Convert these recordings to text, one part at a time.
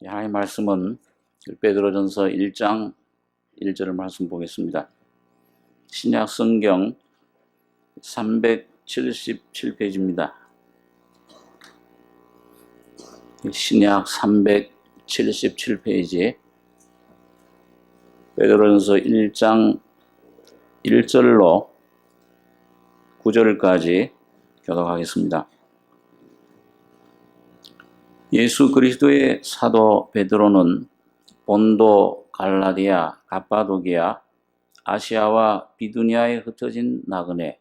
하나님 말씀은 베드로전서 1장 1절 말씀 보겠습니다. 신약 성경 377페이지입니다. 신약 377페이지 베드로전서 1장 1절로 9절까지 교독하겠습니다. 예수 그리스도의 사도 베드로는 본도, 갈라디아, 갑바도기아, 아시아와 비두니아에 흩어진 나그네,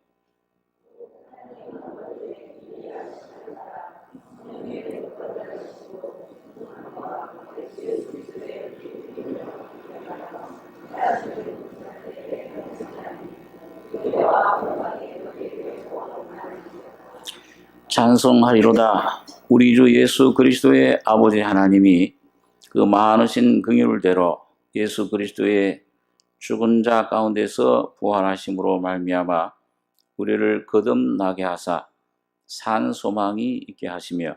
찬송하리로다. 우리 주 예수 그리스도의 아버지 하나님이 그 많으신 긍휼대로 예수 그리스도의 죽은 자 가운데서 부활하심으로 말미암아 우리를 거듭나게 하사 산 소망이 있게 하시며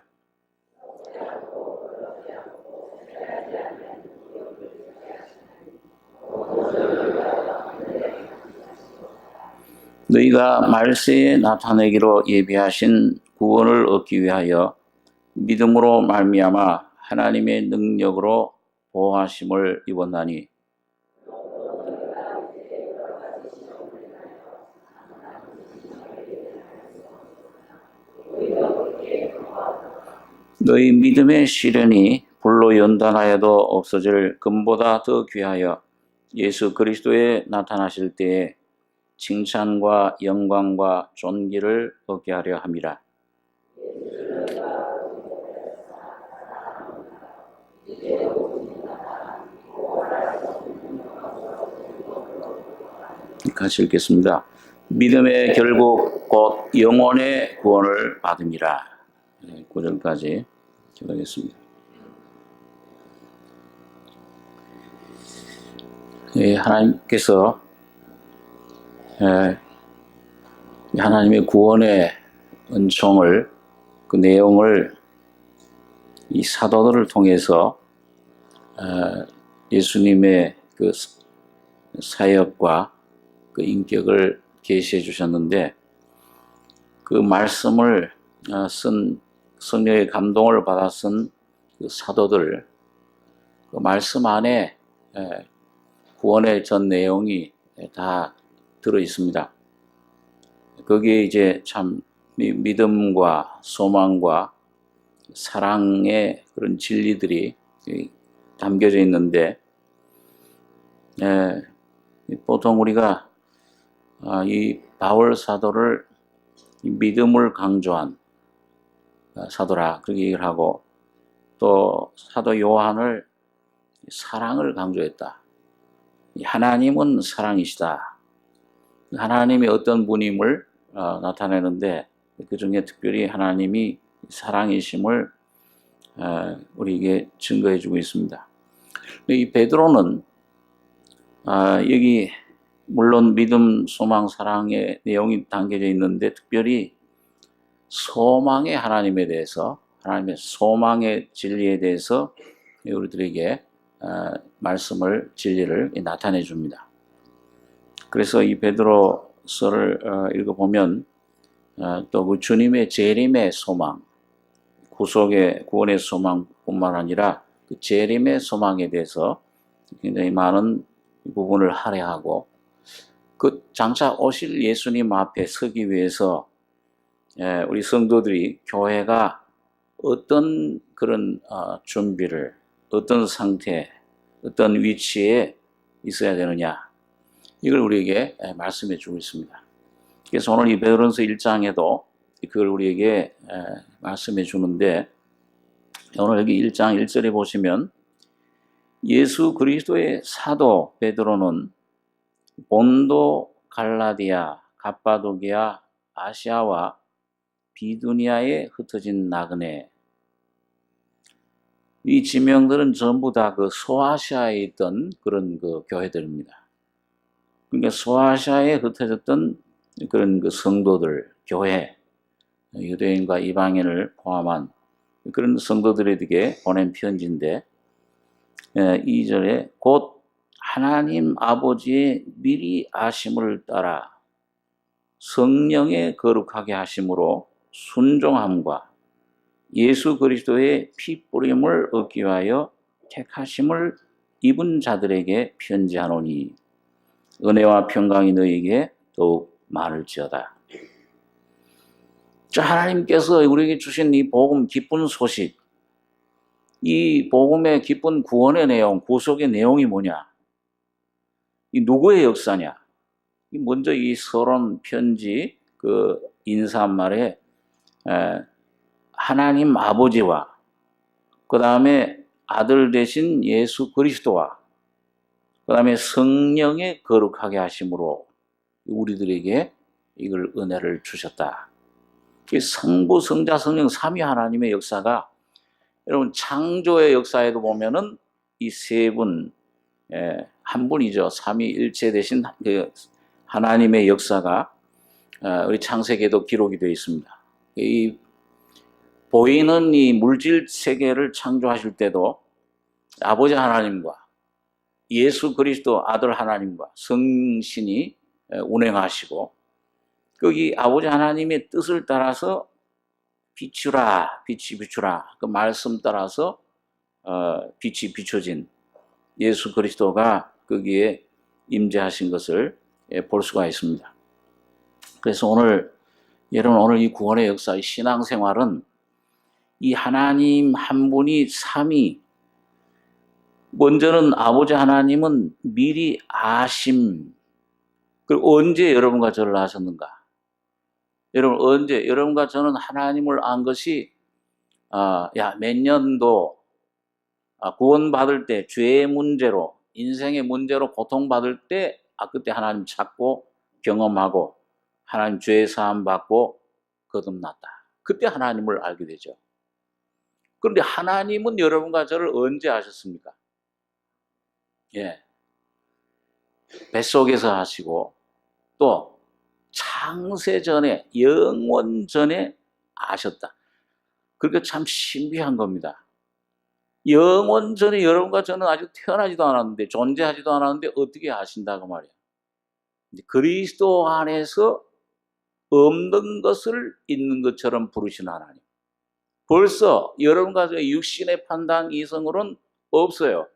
너희가 말세에 나타내기로 예비하신 구원을 얻기 위하여 믿음으로 말미암아 하나님의 능력으로 보호하심을 입었나니 너희 믿음의 시련이 불로 연단하여도 없어질 금보다 더 귀하여 예수 그리스도에 나타나실 때에 칭찬과 영광과 존귀를 얻게 하려 함이라. 같이 읽겠습니다. 믿음의 결국 곧 영원의 구원을 받음이라. 9절까지 기도하겠습니다. 하나님께서 하나님의 구원의 은총을, 그 내용을 이 사도들을 통해서 예수님의 그 사역과 그 인격을 계시해 주셨는데, 그 말씀을 쓴 성령의 감동을 받아 쓴 그 사도들, 그 말씀 안에 구원의 전 내용이 다 들어 있습니다. 거기에 이제 참 믿음과 소망과 사랑의 그런 진리들이 담겨져 있는데, 보통 우리가 이 바울 사도를 믿음을 강조한 사도라 그렇게 얘기를 하고, 또 사도 요한을 사랑을 강조했다. 하나님은 사랑이시다. 하나님이 어떤 분임을 나타내는데, 그 중에 특별히 하나님이 사랑이심을 우리에게 증거해 주고 있습니다. 이 베드로는 여기 물론 믿음, 소망, 사랑의 내용이 담겨져 있는데, 특별히 소망의 하나님에 대해서, 하나님의 소망의 진리에 대해서 우리들에게 말씀을, 진리를 나타내 줍니다. 그래서 이 베드로서를 읽어보면 또 그 주님의 재림의 소망, 구원의 소망뿐만 아니라 그 재림의 소망에 대해서 굉장히 많은 부분을 할애하고, 그 장차 오실 예수님 앞에 서기 위해서 우리 성도들이, 교회가 어떤 그런 준비를, 어떤 상태, 어떤 위치에 있어야 되느냐, 이걸 우리에게 말씀해 주고 있습니다. 그래서 오늘 이 베드로전서 1장에도 그걸 우리에게 말씀해 주는데, 오늘 여기 1장 1절에 보시면 예수 그리스도의 사도 베드로는 본도, 갈라디아, 갑바도기아, 아시아와 비두니아에 흩어진 나그네, 이 지명들은 전부 다 그 소아시아에 있던 그런 그 교회들입니다. 그러니까 소아시아에 흩어졌던 그런 그 성도들, 교회, 유대인과 이방인을 포함한 그런 성도들에게 보낸 편지인데, 2절에 곧 하나님 아버지의 미리 아심을 따라 성령의 거룩하게 하심으로 순종함과 예수 그리스도의 피 뿌림을 얻기 위하여 택하심을 입은 자들에게 편지하노니 은혜와 평강이 너희에게 더욱 많을지어다. 하나님께서 우리에게 주신 이 복음 기쁜 소식, 이 복음의 기쁜 구원의 내용, 구속의 내용이 뭐냐? 이 누구의 역사냐? 먼저 이 서론 편지 그 인사말에 하나님 아버지와 그 다음에 아들 되신 예수 그리스도와 그 다음에 성령의 거룩하게 하심으로 우리들에게 이걸 은혜를 주셨다. 성부, 성자, 성령 삼위 하나님의 역사가 여러분 창조의 역사에도 보면은 이 세 분, 한 분이죠. 삼위일체 되신 그 하나님의 역사가 우리 창세기에도 기록이 되어 있습니다. 이 보이는 이 물질 세계를 창조하실 때도 아버지 하나님과 예수 그리스도 아들 하나님과 성신이 운행하시고 거기 아버지 하나님의 뜻을 따라서 비추라, 빛이 비추라 그 말씀 따라서 빛이 비춰진 예수 그리스도가 거기에 임재하신 것을 볼 수가 있습니다. 그래서 여러분 오늘 이 구원의 역사, 이 신앙생활은 이 하나님 한 분이 삼위, 먼저는 아버지 하나님은 미리 아심, 그리고 언제 여러분과 저를 아셨는가? 여러분 언제 여러분과 저는 하나님을 안 것이 몇 년도 구원받을 때 죄의 문제로 인생의 문제로 고통받을 때 그때 하나님 찾고 경험하고 하나님 죄 사함 받고 거듭났다. 그때 하나님을 알게 되죠. 그런데 하나님은 여러분과 저를 언제 아셨습니까? 뱃속에서 하시고 또 창세 전에 영원 전에 아셨다. 그러니까 참 신비한 겁니다. 영원 전에 여러분과 저는 아직 태어나지도 않았는데 존재하지도 않았는데 어떻게 아신다고 말이에요. 그리스도 안에서 없는 것을 있는 것처럼 부르신 하나님. 벌써 여러분과 저의 육신의 판단 이성으로는 없어요.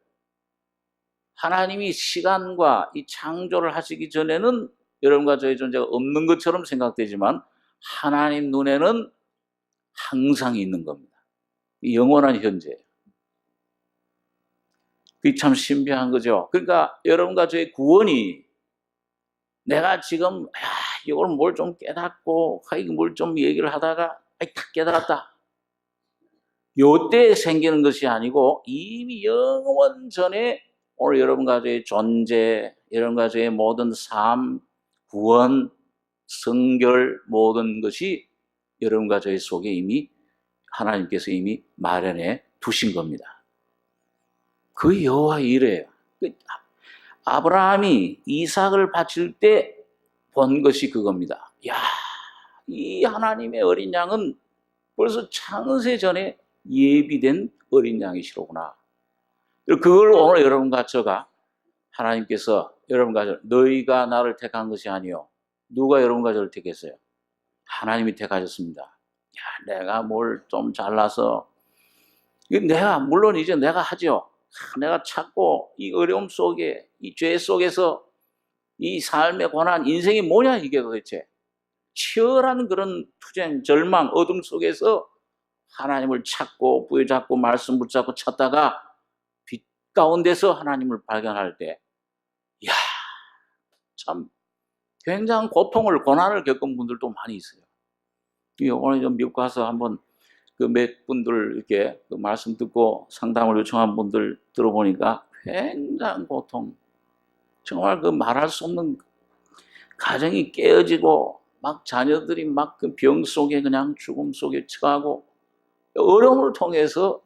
하나님이 시간과 이 창조를 하시기 전에는 여러분과 저의 존재가 없는 것처럼 생각되지만 하나님 눈에는 항상 있는 겁니다. 영원한 현재예요. 그게 참 신비한 거죠. 그러니까 여러분과 저의 구원이 내가 지금 이걸 뭘 좀 깨닫고 뭘 좀 얘기를 하다가 딱 깨달았다. 요때 생기는 것이 아니고 이미 영원 전에 오늘 여러분과 저의 존재, 여러분과 저의 모든 삶, 구원, 성결 모든 것이 여러분과 저의 속에 이미 하나님께서 이미 마련해 두신 겁니다. 그 여호와의 일이에요. 아브라함이 이삭을 바칠 때 본 것이 그겁니다. 이 하나님의 어린 양은 벌써 창세 전에 예비된 어린 양이시로구나. 그걸 오늘 여러분과 저가 하나님께서 여러분과 너희가 나를 택한 것이 아니요 누가 여러분과 저를 택했어요? 하나님이 택하셨습니다. 내가 뭘 좀 잘나서 물론 이제 내가 하죠. 내가 찾고 이 어려움 속에 이 죄 속에서 이 삶의 고난 인생이 뭐냐 이게 도대체 치열한 그런 투쟁 절망 어둠 속에서 하나님을 찾고 부여잡고 말씀 붙잡고 찾다가 빛 가운데서 하나님을 발견할 때 참 굉장한 고통을 고난을 겪은 분들도 많이 있어요. 오늘 좀 미국 가서 한번 그 몇 분들 이렇게 그 말씀 듣고 상담을 요청한 분들 들어보니까 굉장한 고통, 정말 그 말할 수 없는 가정이 깨어지고 막 자녀들이 막 그 병 속에 그냥 죽음 속에 처하고 어려움을 통해서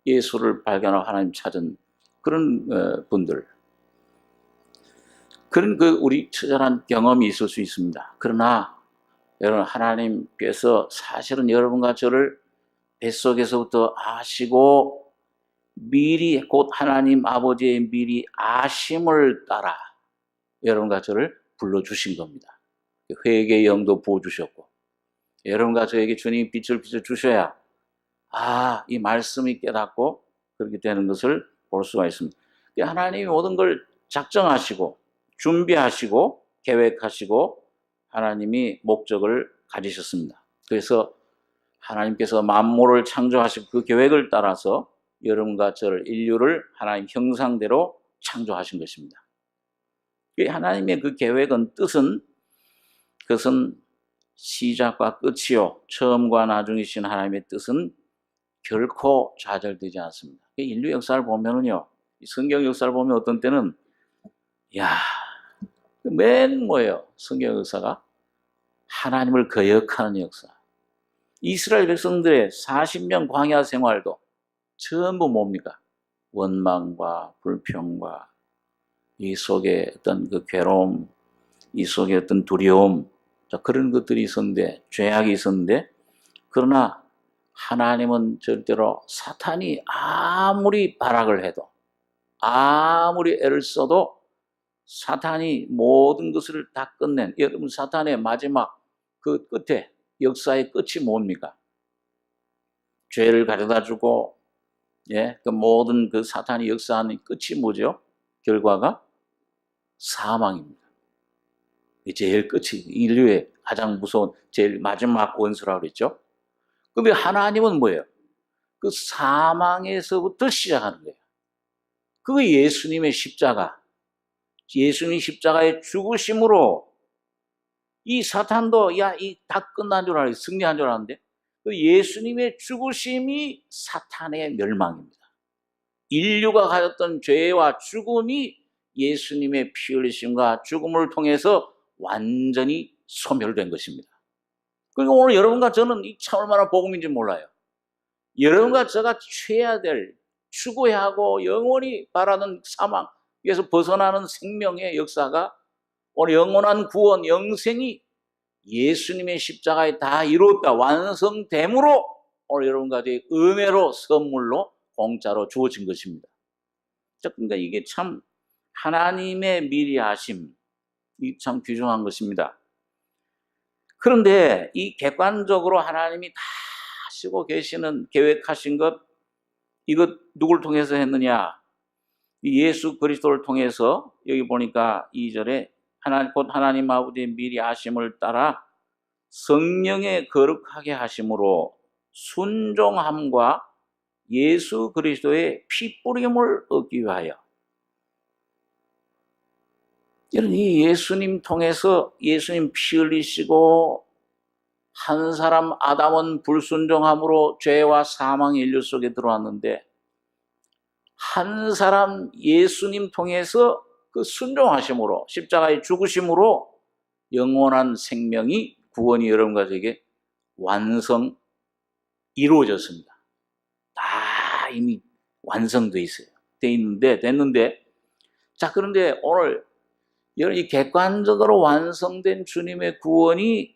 예수를 발견하고 하나님 찾은 그런 분들, 그런 그 우리 처절한 경험이 있을 수 있습니다. 그러나 여러분 하나님께서 사실은 여러분과 저를 뱃속에서부터 아시고 미리 곧 하나님 아버지의 미리 아심을 따라 여러분과 저를 불러주신 겁니다. 회개의 영도 부어주셨고 여러분과 저에게 주님이 빛을 비춰주셔야 이 말씀이 깨닫고 그렇게 되는 것을 볼 수가 있습니다. 하나님이 모든 걸 작정하시고 준비하시고 계획하시고 하나님이 목적을 가지셨습니다. 그래서 하나님께서 만물을 창조하시고 그 계획을 따라서 여러분과 저를 인류를 하나님 형상대로 창조하신 것입니다. 하나님의 그 계획은 뜻은 그것은 시작과 끝이요 처음과 나중이신 하나님의 뜻은 결코 좌절되지 않습니다. 인류 역사를 보면은요, 성경 역사를 보면 어떤 때는 맨 뭐예요? 성경 역사가 하나님을 거역하는 역사. 이스라엘 백성들의 40년 광야 생활도 전부 뭡니까? 원망과 불평과 이 속에 어떤 그 괴로움, 이 속에 어떤 두려움, 그런 것들이 있었는데, 죄악이 있었는데, 그러나 하나님은 절대로 사탄이 아무리 발악을 해도, 아무리 애를 써도 사탄이 모든 것을 다 끝낸, 여러분 사탄의 마지막 그 끝에, 역사의 끝이 뭡니까? 죄를 가져다 주고, 그 모든 그 사탄이 역사하는 끝이 뭐죠? 결과가 사망입니다. 제일 끝이 인류의 가장 무서운 제일 마지막 원수라고 그랬죠. 근데 하나님은 뭐예요? 그 사망에서부터 시작하는 거예요. 그게 예수님의 십자가, 예수님 십자가의 죽으심으로 이 사탄도 이 다 끝난 줄 알았는데, 승리한 줄 알았는데 그 예수님의 죽으심이 사탄의 멸망입니다. 인류가 가졌던 죄와 죽음이 예수님의 피 흘리심과 죽음을 통해서 완전히 소멸된 것입니다. 그리고 오늘 여러분과 저는 이 참 얼마나 복음인지 몰라요. 여러분과 저가 취해야 될, 추구해야 하고 영원히 바라는 사망에서 벗어나는 생명의 역사가 오늘 영원한 구원, 영생이 예수님의 십자가에 다 이루었다, 완성됨으로 오늘 여러분과 저의 은혜로 선물로 공짜로 주어진 것입니다. 그러니까 이게 참 하나님의 미리 아심, 이 참 귀중한 것입니다. 그런데 이 객관적으로 하나님이 다 하시고 계시는 계획하신 것, 이것 누굴 통해서 했느냐? 예수 그리스도를 통해서 여기 보니까 2절에 곧 하나님 아버지의 미리 아심을 따라 성령의 거룩하게 하심으로 순종함과 예수 그리스도의 피 뿌림을 얻기 위하여. 여러분, 이 예수님 통해서 예수님 피 흘리시고 한 사람 아담은 불순종함으로 죄와 사망의 인류 속에 들어왔는데 한 사람 예수님 통해서 그 순종하심으로 십자가의 죽으심으로 영원한 생명이 구원이 여러분과 저에게 완성 이루어졌습니다. 다 이미 완성돼 있어요. 됐는데 자, 그런데 오늘 이 객관적으로 완성된 주님의 구원이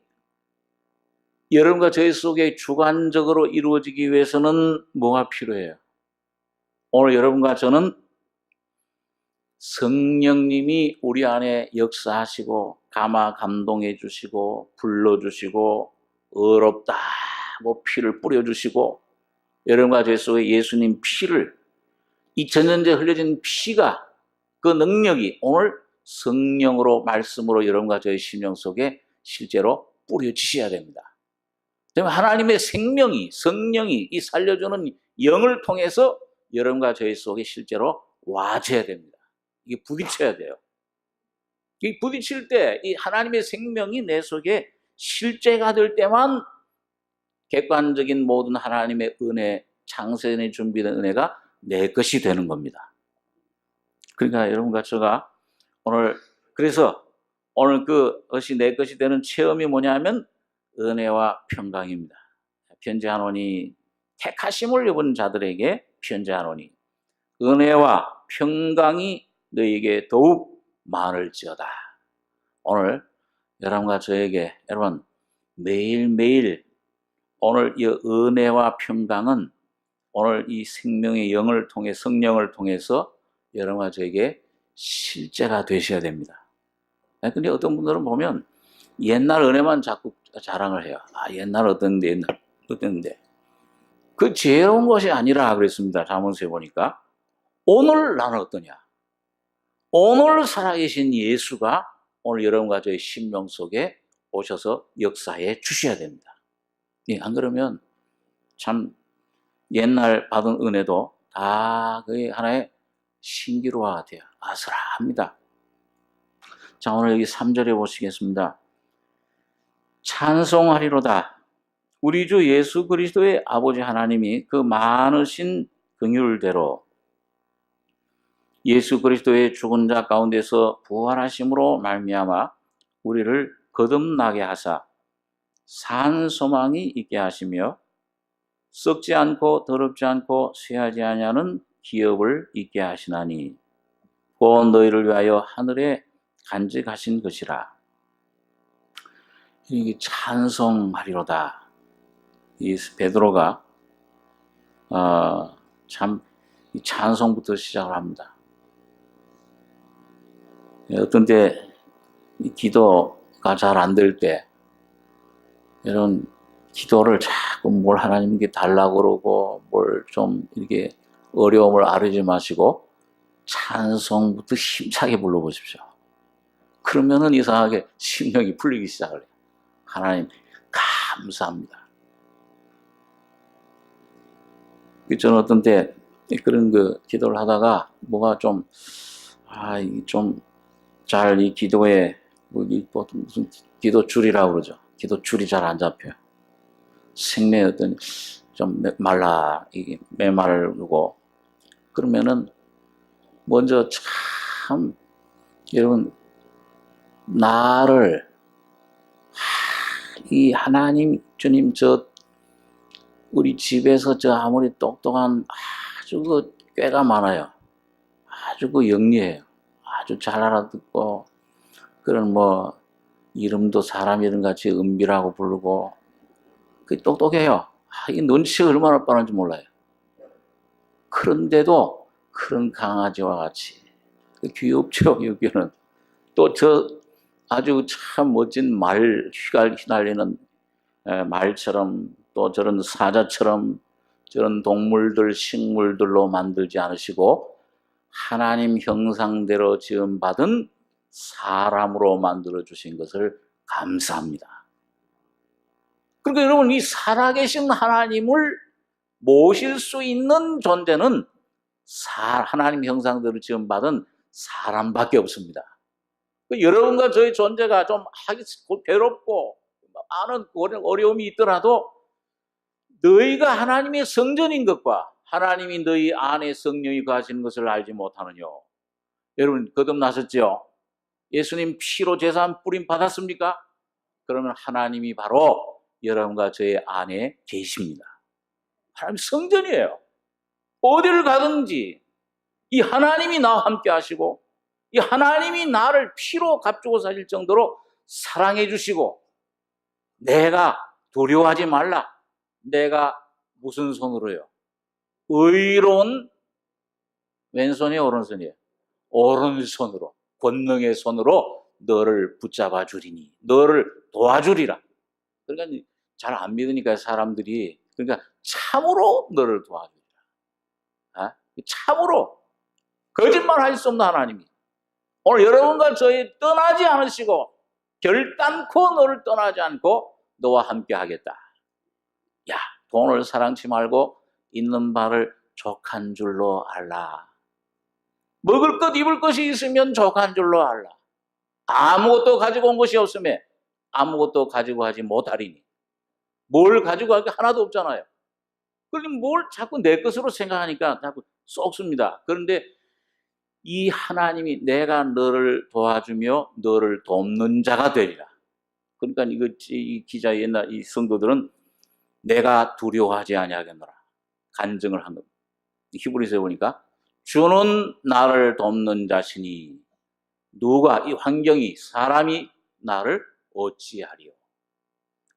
여러분과 저희 속에 주관적으로 이루어지기 위해서는 뭐가 필요해요? 오늘 여러분과 저는 성령님이 우리 안에 역사하시고 감동해 주시고 불러주시고 의롭다고 피를 뿌려주시고 여러분과 저희 속에 예수님 피를 2000년 전에 흘려진 피가 그 능력이 오늘 성령으로 말씀으로 여러분과 저희 심령 속에 실제로 뿌려지셔야 됩니다. 그러면 하나님의 생명이 성령이 이 살려주는 영을 통해서 여러분과 저희 속에 실제로 와줘야 됩니다. 이게 부딪혀야 돼요. 이 부딪힐 때 이 하나님의 생명이 내 속에 실제가 될 때만 객관적인 모든 하나님의 은혜, 창세전에 준비된 은혜가 내 것이 되는 겁니다. 그러니까 여러분과 제가 그래서 오늘 그것이 내 것이 되는 체험이 뭐냐면 은혜와 평강입니다. 편지하노니 택하심을 입은 자들에게 편지하노니 은혜와 평강이 너에게 더욱 많을지어다. 오늘 여러분과 저에게 여러분 매일매일 오늘 이 은혜와 평강은 오늘 이 생명의 영을 통해 성령을 통해서 여러분과 저에게 실제가 되셔야 됩니다. 근데 어떤 분들은 보면 옛날 은혜만 자꾸 자랑을 해요. 옛날 어떤데 옛날 어땠는데 그 지혜로운 것이 아니라 그랬습니다. 잠언서에 보니까 오늘 나는 어떠냐. 오늘 살아계신 예수가 오늘 여러분과 저의 심령 속에 오셔서 역사해 주셔야 됩니다. 안 그러면 참 옛날 받은 은혜도 다 그게 하나의 신기루와 같아요. 아슬합니다. 자, 오늘 여기 3절에 보시겠습니다. 찬송하리로다. 우리 주 예수 그리스도의 아버지 하나님이 그 많으신 긍휼대로 예수 그리스도의 죽은 자 가운데서 부활하심으로 말미암아 우리를 거듭나게 하사 산 소망이 있게 하시며 썩지 않고 더럽지 않고 쇠하지 아니하는 기업을 있게 하시나니 곧 너희를 위하여 하늘에 간직하신 것이라. 이게 찬송하리로다. 이 베드로가 참 찬송부터 시작을 합니다. 어떤 때 기도가 잘 안 될 때 이런 기도를 자꾸 뭘 하나님께 달라고 그러고 뭘 좀 이렇게 어려움을 아뢰지 마시고 찬송부터 힘차게 불러보십시오. 그러면은 이상하게 심령이 풀리기 시작을 해요. 하나님 감사합니다. 저는 어떤 때 그런 기도를 하다가 뭐가 좀 잘 이 기도에 무슨 기도 줄이라고 그러죠. 기도 줄이 잘 안 잡혀요. 생명의 어떤 좀 이게 메마르고 그러면은 먼저 참 여러분 나를 이 하나님 주님 우리 집에서 아무리 똑똑한 아주 꾀가 많아요. 아주 영리해요. 아주 잘 알아듣고 그런 이름도 사람 이름 같이 은비라고 부르고 똑똑해요. 이 눈치가 얼마나 빠른지 몰라요. 그런데도 그런 강아지와 같이 귀엽죠. 여기는 또 아주 참 멋진 휘날리는 말처럼 또 저런 사자처럼 저런 동물들 식물들로 만들지 않으시고 하나님 형상대로 지음받은 사람으로 만들어 주신 것을 감사합니다. 그러니까 여러분 이 살아계신 하나님을 모실 수 있는 존재는 하나님 형상대로 지음받은 사람밖에 없습니다. 여러분과 저의 존재가 좀 하기 괴롭고 많은 어려움이 있더라도 너희가 하나님의 성전인 것과 하나님이 너희 안에 성령이 거하시는 것을 알지 못하느뇨. 여러분 거듭나셨죠? 예수님 피로 제사함 뿌림 받았습니까? 그러면 하나님이 바로 여러분과 저의 안에 계십니다. 하나님 성전이에요. 어디를 가든지 이 하나님이 나와 함께 하시고 이 하나님이 나를 피로 값주고 사실 정도로 사랑해 주시고 내가 두려워하지 말라. 내가 무슨 손으로요? 의로운 왼손이에요? 오른손이에요? 오른손으로 권능의 손으로 너를 붙잡아 주리니 너를 도와주리라. 그러니까 잘 안 믿으니까 사람들이 그러니까 참으로 너를 도와주리라. 참으로 거짓말 할 수 없는 하나님이 오늘 여러분과 저희 떠나지 않으시고 결단코 너를 떠나지 않고 너와 함께 하겠다. 야, 돈을 사랑치 말고 있는 바를 족한 줄로 알라. 먹을 것 입을 것이 있으면 족한 줄로 알라. 아무것도 가지고 온 것이 없으면 아무것도 가지고 하지 못하리니. 뭘 가지고 할 게 하나도 없잖아요. 그럼 뭘 자꾸 내 것으로 생각하니까 자꾸 쏙습니다. 그런데 이 하나님이 내가 너를 도와주며 너를 돕는 자가 되리라. 그러니까 이 기자 옛날 이 성도들은 내가 두려워하지 아니하겠노라. 간증을 한 겁니다. 히브리서에 보니까 주는 나를 돕는 자시니 누가 이 환경이 사람이 나를 어찌하리요.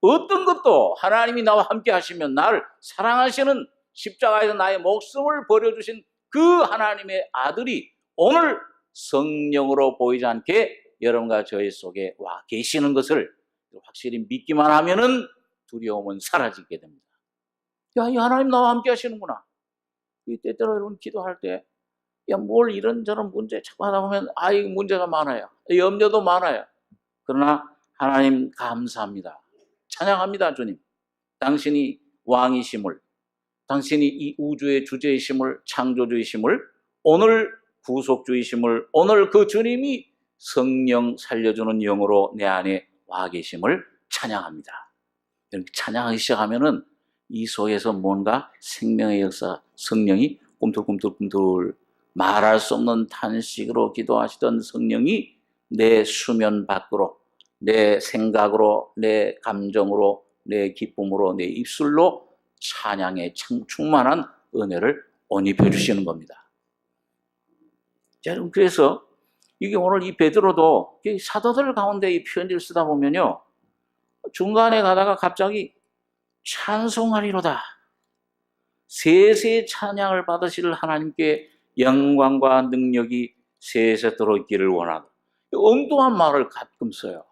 어떤 것도 하나님이 나와 함께 하시면 나를 사랑하시는 십자가에서 나의 목숨을 버려주신 그 하나님의 아들이 오늘 성령으로 보이지 않게 여러분과 저희 속에 와 계시는 것을 확실히 믿기만 하면은 두려움은 사라지게 됩니다. 야, 이 하나님 나와 함께 하시는구나. 때때로 여러분 기도할 때 야, 뭘 이런저런 문제 자꾸 하다 보면 이 문제가 많아요. 염려도 많아요. 그러나 하나님 감사합니다. 찬양합니다. 주님. 당신이 왕이심을, 당신이 이 우주의 주제이심을, 창조주이심을, 오늘 구속주이심을, 오늘 그 주님이 성령 살려주는 영으로 내 안에 와 계심을 찬양합니다. 이렇게 찬양하기 시작하면은 이 속에서 뭔가 생명의 역사, 성령이 꿈틀꿈틀꿈틀 말할 수 없는 탄식으로 기도하시던 성령이 내 수면 밖으로, 내 생각으로, 내 감정으로, 내 기쁨으로, 내 입술로 찬양에 충만한 은혜를 온입해 주시는 겁니다. 자, 그래서 이게 오늘 이 베드로도 사도들 가운데 이 편지를 쓰다 보면요, 중간에 가다가 갑자기 찬송하리로다. 세세 찬양을 받으실 하나님께 영광과 능력이 세세토록 있기를 원하다. 엉뚱한 말을 가끔 써요.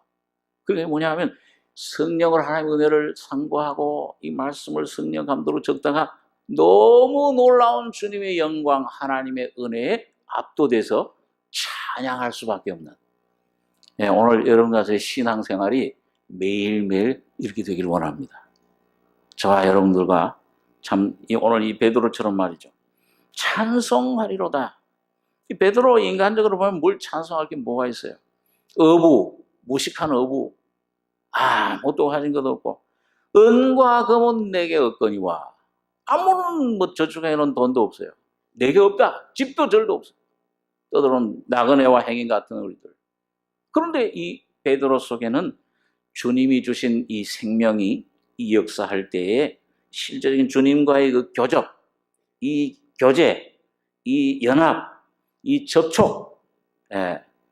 그게 뭐냐면 성령을 하나님의 은혜를 상고하고 이 말씀을 성령 감도로 적다가 너무 놀라운 주님의 영광, 하나님의 은혜에 압도돼서 찬양할 수밖에 없는, 오늘 여러분과 저의 신앙생활이 매일매일 이렇게 되기를 원합니다. 저와 여러분들과 참 오늘 이 베드로처럼 말이죠. 찬송하리로다. 이 베드로 인간적으로 보면 뭘 찬송할 게 뭐가 있어요? 어부, 무식한 어부. 아무것도 가진 것도 없고 은과 금은 내게 없거니와 아무런 저축해놓은 돈도 없어요. 내게 없다. 집도 절도 없어요. 떠들어온 나그네와 행인 같은 우리들. 그런데 이 베드로 속에는 주님이 주신 이 생명이 이 역사할 때에 실제적인 주님과의 그 교접, 이 교제, 이 연합, 이 접촉,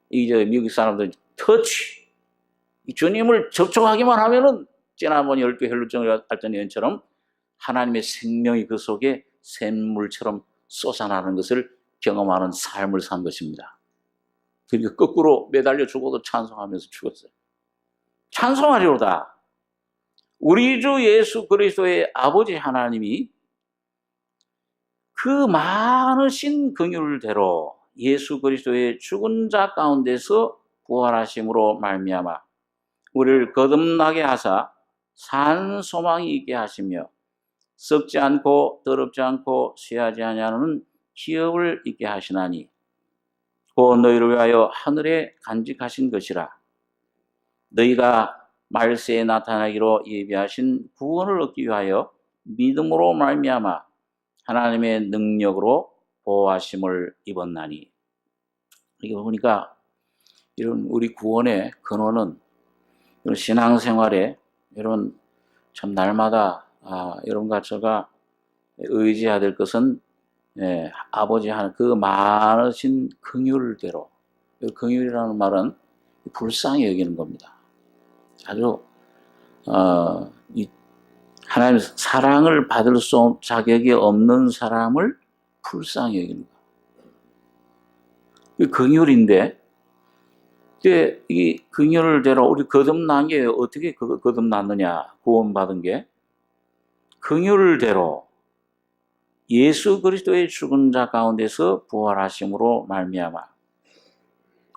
이 미국 사람들 터치, 이 주님을 접촉하기만 하면은 지난번 12 헬루증을 앓던 예언처럼 하나님의 생명이 그 속에 샘물처럼 솟아나는 것을 경험하는 삶을 산 것입니다. 그러니까 거꾸로 매달려 죽어도 찬송하면서 죽었어요. 찬송하리로다. 우리 주 예수 그리스도의 아버지 하나님이 그 많으신 긍휼대로 예수 그리스도의 죽은 자 가운데서 부활하심으로 말미암아 우리를 거듭나게 하사 산 소망이 있게 하시며 썩지 않고 더럽지 않고 쇠하지 아니하는 기업을 있게 하시나니 곧 너희를 위하여 하늘에 간직하신 것이라. 너희가 말세에 나타나기로 예비하신 구원을 얻기 위하여 믿음으로 말미암아 하나님의 능력으로 보호하심을 입었나니. 이게 보니까 이런 우리 구원의 근원은 이런 신앙생활에 이런 참 날마다 여러분과 제가 의지해야 될 것은 아버지 하나님 그 많으신 긍휼대로, 긍휼이라는 말은 불쌍히 여기는 겁니다. 아주 이 하나님의 사랑을 받을 수 자격이 없는 사람을 불쌍히 여기는 거예요. 긍휼인데 이 긍휼대로 우리 거듭난 게 어떻게 거듭났느냐, 구원받은 게 긍휼대로 예수 그리스도의 죽은 자 가운데서 부활하심으로 말미암아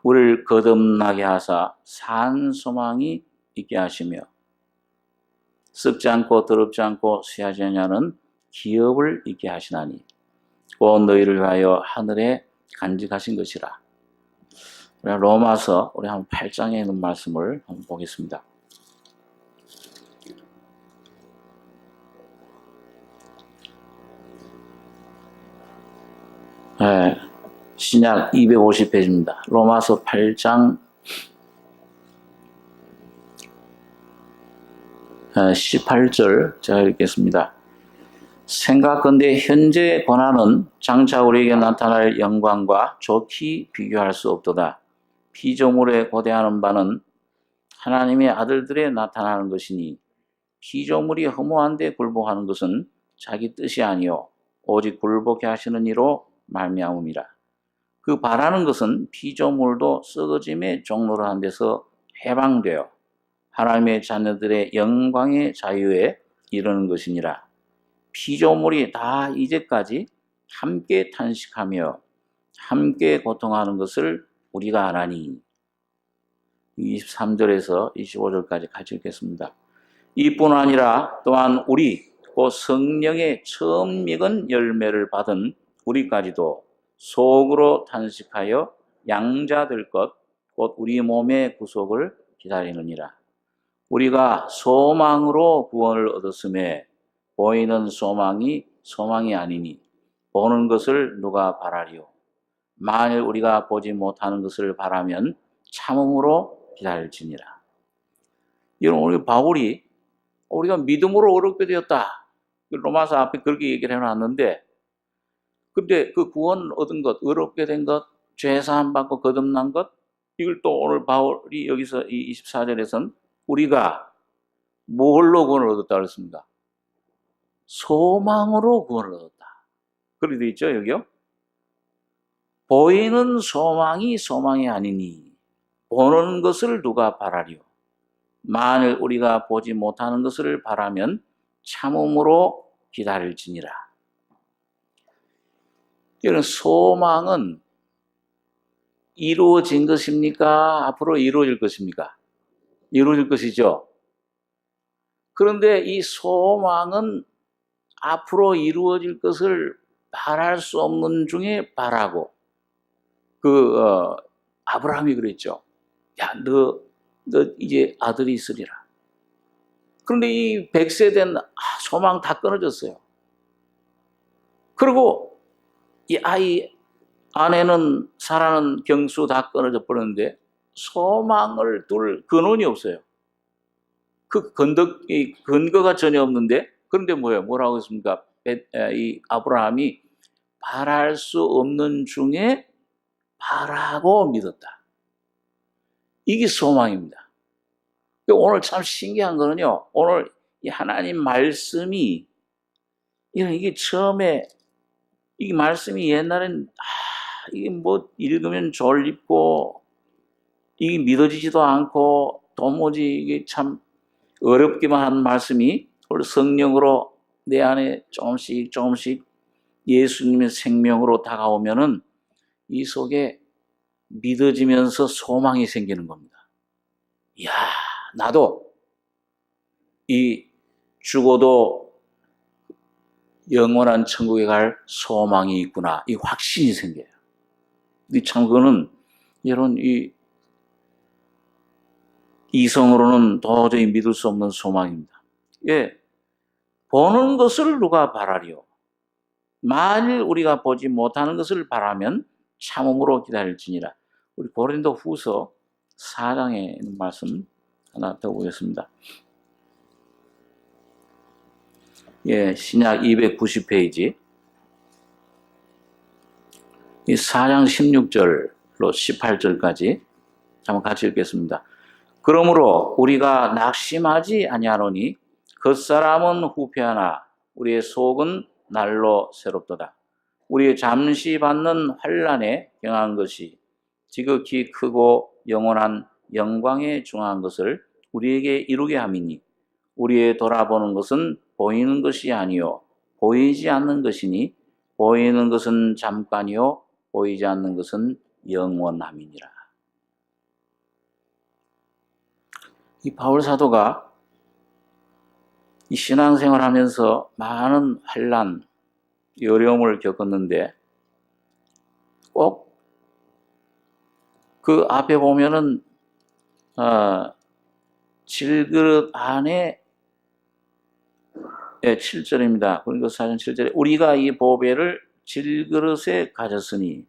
우리를 거듭나게 하사 산 소망이 있게 하시며 썩지 않고 더럽지 않고 쇠하지 않냐는 기업을 있게 하시나니 곧 너희를 위하여 하늘에 간직하신 것이라. 로마서 우리 한 8장에 있는 말씀을 한번 보겠습니다. 신약 250페이지입니다. 로마서 8장 18절 제가 읽겠습니다. 생각건대 현재의 고난은 장차 우리에게 나타날 영광과 좋게 비교할 수 없도다. 피조물에 고대하는 바는 하나님의 아들들에 나타나는 것이니 피조물이 허무한 데 굴복하는 것은 자기 뜻이 아니요 오직 굴복케 하시는 이로 말미암음이라. 그 바라는 것은 피조물도 썩어짐의 종로로 한 데서 해방되어 하나님의 자녀들의 영광의 자유에 이르는 것이니라. 피조물이 다 이제까지 함께 탄식하며 함께 고통하는 것을 우리가 아나니. 23절에서 25절까지 같이 읽겠습니다. 이뿐 아니라 또한 우리 곧 성령의 처음 익은 열매를 받은 우리까지도 속으로 탄식하여 양자될 것 곧 우리 몸의 구속을 기다리느니라. 우리가 소망으로 구원을 얻었음에 보이는 소망이 소망이 아니니 보는 것을 누가 바라리요. 만일 우리가 보지 못하는 것을 바라면 참음으로 기다릴지니라. 여러분, 우리 바울이 우리가 믿음으로 어렵게 되었다. 로마서 앞에 그렇게 얘기를 해놨는데, 근데 그 구원 얻은 것, 어렵게 된 것, 죄사함 받고 거듭난 것, 이걸 또 오늘 바울이 여기서 이 24절에서는 우리가 뭘로 구원을 얻었다 그랬습니다. 소망으로 구원을 얻었다. 그렇게 되어 있죠, 여기요? 보이는 소망이 소망이 아니니 보는 것을 누가 바라리요. 만일 우리가 보지 못하는 것을 바라면 참음으로 기다릴지니라. 이런 소망은 이루어진 것입니까? 앞으로 이루어질 것입니까? 이루어질 것이죠. 그런데 이 소망은 앞으로 이루어질 것을 바랄 수 없는 중에 바라고, 아브라함이 그랬죠. 야, 너 이제 아들이 있으리라. 그런데 이 100세 된 소망 다 끊어졌어요. 그리고 이 아이 아내는 사라는 경수 다 끊어져 버렸는데 소망을 둘 근원이 없어요. 그 근거가 전혀 없는데, 그런데 뭐라고 했습니까? 이 아브라함이 바랄 수 없는 중에 바라고 믿었다. 이게 소망입니다. 오늘 참 신기한 거는요, 오늘 이 하나님 말씀이, 이게 처음에, 이 말씀이 옛날엔, 이게 뭐 읽으면 졸립고, 이게 믿어지지도 않고, 도무지 이게 참 어렵기만 한 말씀이 오늘 성령으로 내 안에 조금씩 예수님의 생명으로 다가오면은 이 속에 믿어지면서 소망이 생기는 겁니다. 이야, 나도 이 죽어도 영원한 천국에 갈 소망이 있구나. 이 확신이 생겨요. 참 그거는 여러분 이성으로는 도저히 믿을 수 없는 소망입니다. 예, 보는 것을 누가 바라리요. 만일 우리가 보지 못하는 것을 바라면 참음으로 기다릴지니라. 우리 고린도 후서 4장에 있는 말씀 하나 더 보겠습니다. 예, 신약 290페이지. 이 4장 16절로 18절까지 한번 같이 읽겠습니다. 그러므로 우리가 낙심하지 아니하노니 겉사람은 후패하나 우리의 속은 날로 새롭도다. 우리의 잠시 받는 환난에 경한 것이 지극히 크고 영원한 영광에 중한 것을 우리에게 이루게 함이니 우리의 돌아보는 것은 보이는 것이 아니요 보이지 않는 것이니 보이는 것은 잠깐이요 보이지 않는 것은 영원함이니라. 이 바울 사도가 이 신앙생활 하면서 많은 환난, 어려움을 겪었는데 꼭 그 앞에 보면은 질그릇 안에 7절입니다. 그러니까 4장 7절에 우리가 이 보배를 질그릇에 가졌으니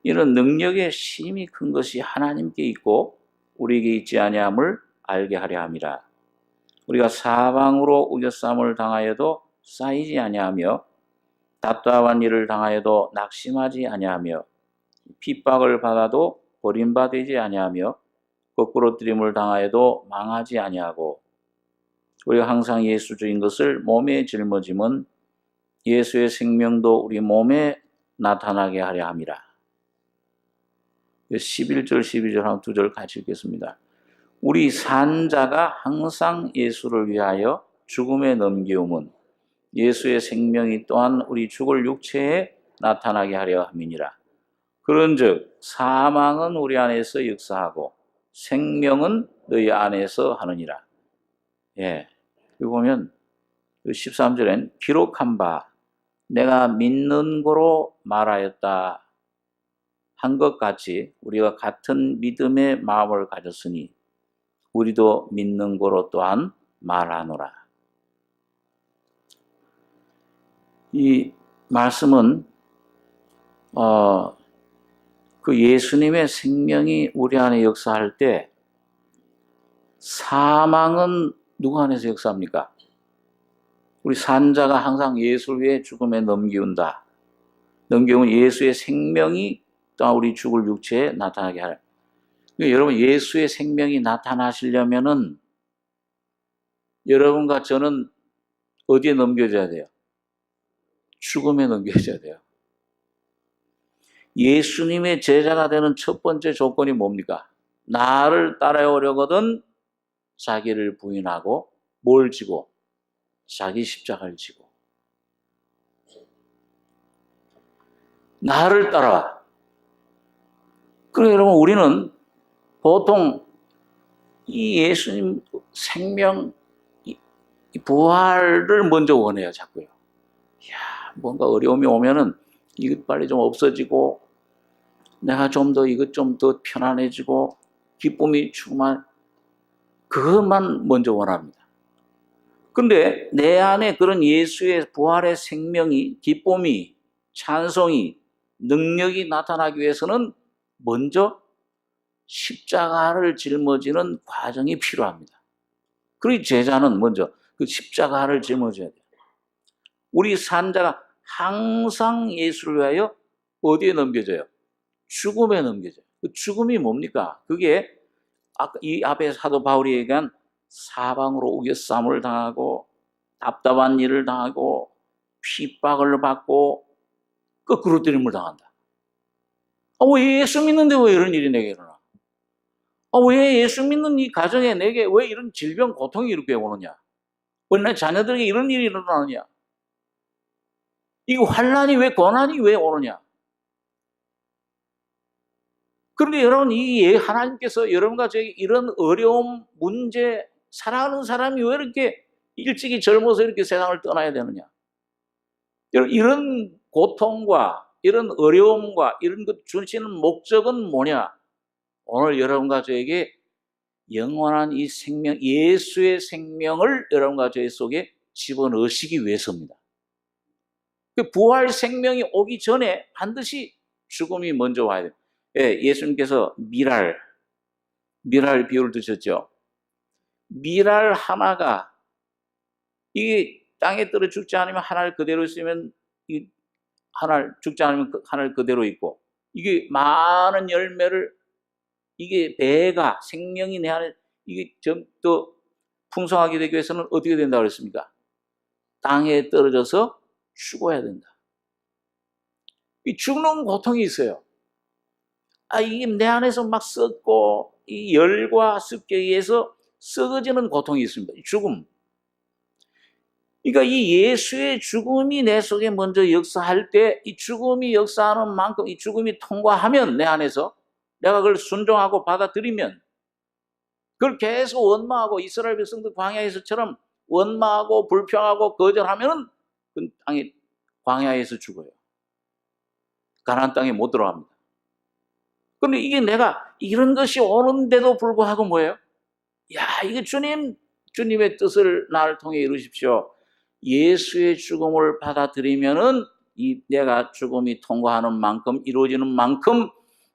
이런 능력의 심히 큰 것이 하나님께 있고 우리에게 있지 아니함을 알게 하려 함이라. 우리가 사방으로 우겨쌈을 당하여도 쌓이지 아니하며 답답한 일을 당하여도 낙심하지 아니하며 핍박을 받아도 버림받지 아니하며 거꾸로 뜨림을 당하여도 망하지 아니하고 우리가 항상 예수주인 것을 몸에 짊어지면 예수의 생명도 우리 몸에 나타나게 하려 함이라. 11절, 12절 한 두 절 같이 읽겠습니다. 우리 산자가 항상 예수를 위하여 죽음에 넘기움은 예수의 생명이 또한 우리 죽을 육체에 나타나게 하려 함이니라. 그런즉 사망은 우리 안에서 역사하고 생명은 너희 안에서 하느니라. 예, 여기 보면 13절엔 기록한 바 내가 믿는 거로 말하였다 한 것 같이 우리가 같은 믿음의 마음을 가졌으니 우리도 믿는 거로 또한 말하노라. 이 말씀은 그 예수님의 생명이 우리 안에 역사할 때 사망은 누구 안에서 역사합니까? 우리 산자가 항상 예수를 위해 죽음에 넘기운다. 넘기면 예수의 생명이 또한 우리 죽을 육체에 나타나게 하라. 그러니까 여러분 예수의 생명이 나타나시려면은 여러분과 저는 어디에 넘겨져야 돼요? 죽음에 넘겨져야 돼요. 예수님의 제자가 되는 첫 번째 조건이 뭡니까? 나를 따라오려거든 자기를 부인하고 뭘 지고? 자기 십자가를 지고. 나를 따라와. 그러니까 여러분 우리는 보통 이 예수님 생명, 이 부활을 먼저 원해요, 자꾸요. 이야, 뭔가 어려움이 오면은 이것 빨리 좀 없어지고 내가 좀 더 이것 좀 더 편안해지고 기쁨이 충만, 그것만 먼저 원합니다. 근데 내 안에 그런 예수의 부활의 생명이, 기쁨이, 찬송이, 능력이 나타나기 위해서는 먼저 십자가를 짊어지는 과정이 필요합니다. 그러니 제자는 먼저 그 십자가를 짊어져야 돼요. 우리 산자가 항상 예수를 위하여 어디에 넘겨져요? 죽음에 넘겨져요. 그 죽음이 뭡니까? 그게 아까 이 앞에 사도 바울이 얘기한 사방으로 우겨싸움을 당하고 답답한 일을 당하고 핍박을 받고 거꾸로 때림을 당한다. 왜 예수 믿는데 왜 이런 일이 내게 일어나? 왜 예수 믿는 이 가정에 내게 왜 이런 질병, 고통이 이렇게 오느냐? 왜 내 자녀들에게 이런 일이 일어나느냐? 이 환난이 왜, 고난이 왜 오느냐? 그런데 여러분, 이 하나님께서 여러분과 저에게 이런 어려움, 문제, 사랑하는 사람이 왜 이렇게 일찍이 젊어서 이렇게 세상을 떠나야 되느냐? 여러분, 이런 고통과 이런 어려움과 이런 것 주시는 목적은 뭐냐? 오늘 여러분과 저에게 영원한 이 생명, 예수의 생명을 여러분과 저희 속에 집어넣으시기 위해서입니다. 그 부활 생명이 오기 전에 반드시 죽음이 먼저 와야 돼요. 예, 예수님께서 미랄 비유를 드셨죠. 미랄 하나가 이게 땅에 떨어 죽지 않으면 하나를 그대로 있으면 이 하나를 죽지 않으면 하나를 그대로 있고, 이게 많은 열매를, 이게 배가 생명이 내 안에 이게 좀 더 풍성하게 되기 위해서는 어떻게 된다고 그랬습니까? 땅에 떨어져서 죽어야 된다. 이 죽는 고통이 있어요. 이게 내 안에서 막 썩고 이 열과 습기에 의해서 썩어지는 고통이 있습니다. 죽음. 그러니까 이 예수의 죽음이 내 속에 먼저 역사할 때, 이 죽음이 역사하는 만큼 이 죽음이 통과하면 내 안에서 내가 그걸 순종하고 받아들이면, 그걸 계속 원망하고 이스라엘 백성들 광야에서처럼 원망하고 불평하고 거절하면은 그 땅이 광야에서 죽어요. 가나안 땅에 못 들어갑니다. 그런데 이게 내가 이런 것이 오는데도 불구하고 뭐예요? 이게 주님의 뜻을 나를 통해 이루십시오. 예수의 죽음을 받아들이면은 내가 죽음이 통과하는 만큼, 이루어지는 만큼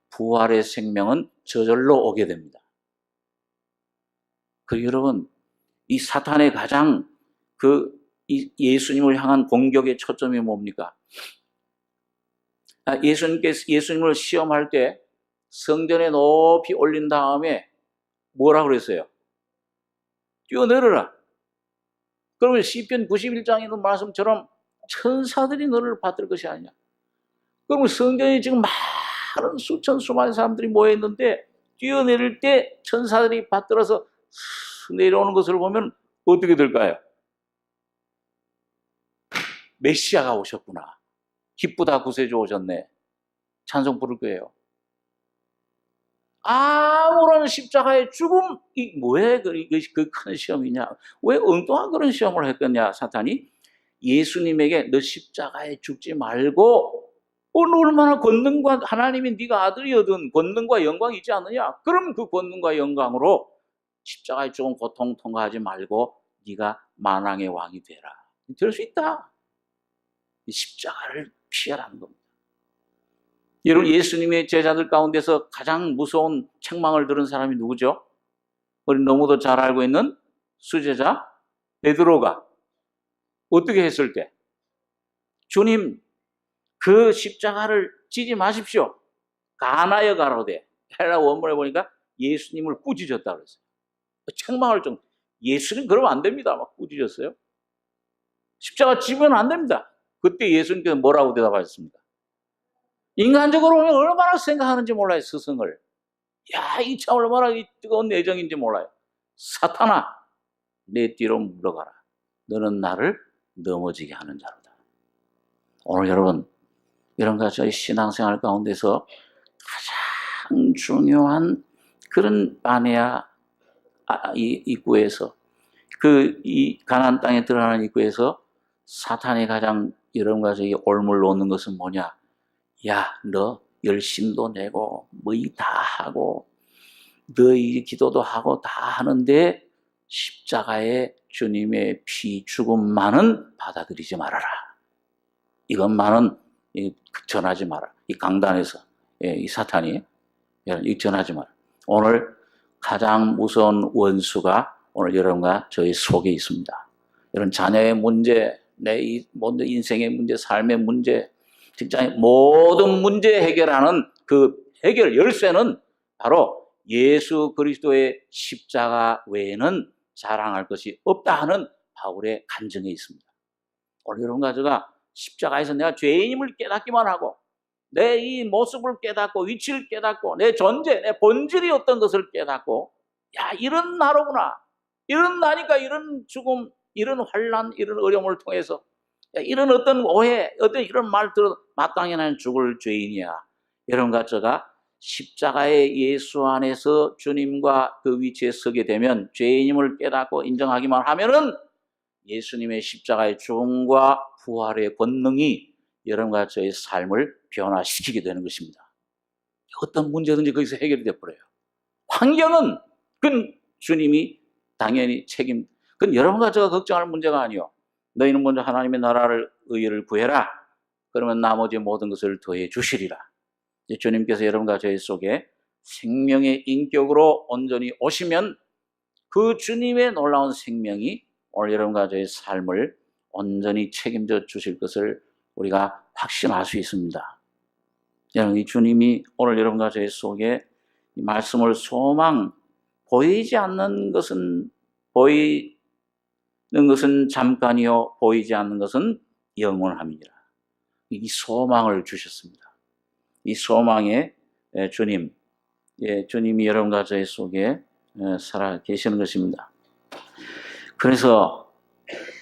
부활의 생명은 저절로 오게 됩니다. 여러분, 이 사탄의 가장 예수님을 향한 공격의 초점이 뭡니까? 예수님을 시험할 때 성전에 높이 올린 다음에 뭐라고 그랬어요? 뛰어내려라. 그러면 시편 91장에 있는 말씀처럼 천사들이 너를 받들 것이 아니냐. 그러면 성전에 지금 많은 수천 수많은 사람들이 모여있는데 뛰어내릴 때 천사들이 받들어서 내려오는 것을 보면 어떻게 될까요? 메시아가 오셨구나. 기쁘다 구세주 오셨네. 찬송 부를 거예요. 아무런 십자가의 죽음, 왜 그 큰 시험이냐? 왜 엉뚱한 그런 시험을 했겠냐, 사탄이? 예수님에게 너 십자가에 죽지 말고, 너 얼마나 권능과, 하나님이 네가 아들이거든 권능과 영광이 있지 않느냐? 그럼 그 권능과 영광으로 십자가의 죽음 고통 통과하지 말고 네가 만왕의 왕이 되라. 될 수 있다. 십자가를 피하라는 겁니다. 여러분, 예수님의 제자들 가운데서 가장 무서운 책망을 들은 사람이 누구죠? 우리 너무도 잘 알고 있는 수제자 베드로가 어떻게 했을 때? 주님, 그 십자가를 지지 마십시오. 가나여 가로되. 헬라 원문에 보니까 예수님을 꾸짖었다 그랬어요. 책망을 좀, 예수님 그러면 안 됩니다. 막 꾸짖었어요. 십자가 지면 안 됩니다. 그때 예수님께서 뭐라고 대답하셨습니까? 인간적으로 보면 얼마나 생각하는지 몰라요, 스승을. 야, 이 참 얼마나 뜨거운 내정인지 몰라요. 사탄아, 내 뒤로 물러가라. 너는 나를 넘어지게 하는 자로다. 오늘 여러분, 이런 저희 신앙생활 가운데서 가장 중요한 그런 바네아 입구에서, 이 가나안 땅에 들어가는 입구에서 사탄이 가장 여러분과 저희 올물 놓는 것은 뭐냐? 야, 너 열심도 내고 뭐이 다 하고 너희 기도도 하고 다 하는데 십자가에 주님의 피 죽음만은 받아들이지 말아라. 이것만은 전하지 마라. 이 강단에서 이 사탄이 전하지 마라. 오늘 가장 무서운 원수가 오늘 여러분과 저희 속에 있습니다. 이런 자녀의 문제, 내 모든 인생의 문제, 삶의 문제, 직장의 모든 문제 해결하는 그 해결 열쇠는 바로 예수 그리스도의 십자가 외에는 자랑할 것이 없다 하는 바울의 간증에 있습니다. 오늘 여러분과 제가 십자가에서 내가 죄인임을 깨닫기만 하고 내 이 모습을 깨닫고 위치를 깨닫고 내 존재, 내 본질이 어떤 것을 깨닫고, 야, 이런 나로구나. 이런 나니까 이런 죽음, 이런 환난, 이런 어려움을 통해서, 야, 이런 어떤 오해, 어떤 이런 말 들어 마땅히 나는 죽을 죄인이야. 여러분과 제가 십자가의 예수 안에서 주님과 그 위치에 서게 되면 죄인임을 깨닫고 인정하기만 하면은 예수님의 십자가의 죽음과 부활의 권능이 여러분과 저의 삶을 변화시키게 되는 것입니다. 어떤 문제든지 거기서 해결이 되어버려요. 환경은 그건 주님이 당연히 그건 여러분과 제가 걱정할 문제가 아니요. 너희는 먼저 하나님의 나라를, 의를 구해라. 그러면 나머지 모든 것을 더해 주시리라. 주님께서 여러분과 저희 속에 생명의 인격으로 온전히 오시면 그 주님의 놀라운 생명이 오늘 여러분과 저의 삶을 온전히 책임져 주실 것을 우리가 확신할 수 있습니다. 여러분, 이 주님이 오늘 여러분과 저의 속에 이 말씀을 보이지 않는 것은 보이는 것은 잠깐이요 보이지 않는 것은 영원함이니라. 이 소망을 주셨습니다. 이 소망의 주님, 주님이 여러분과 저의 속에 살아 계시는 것입니다. 그래서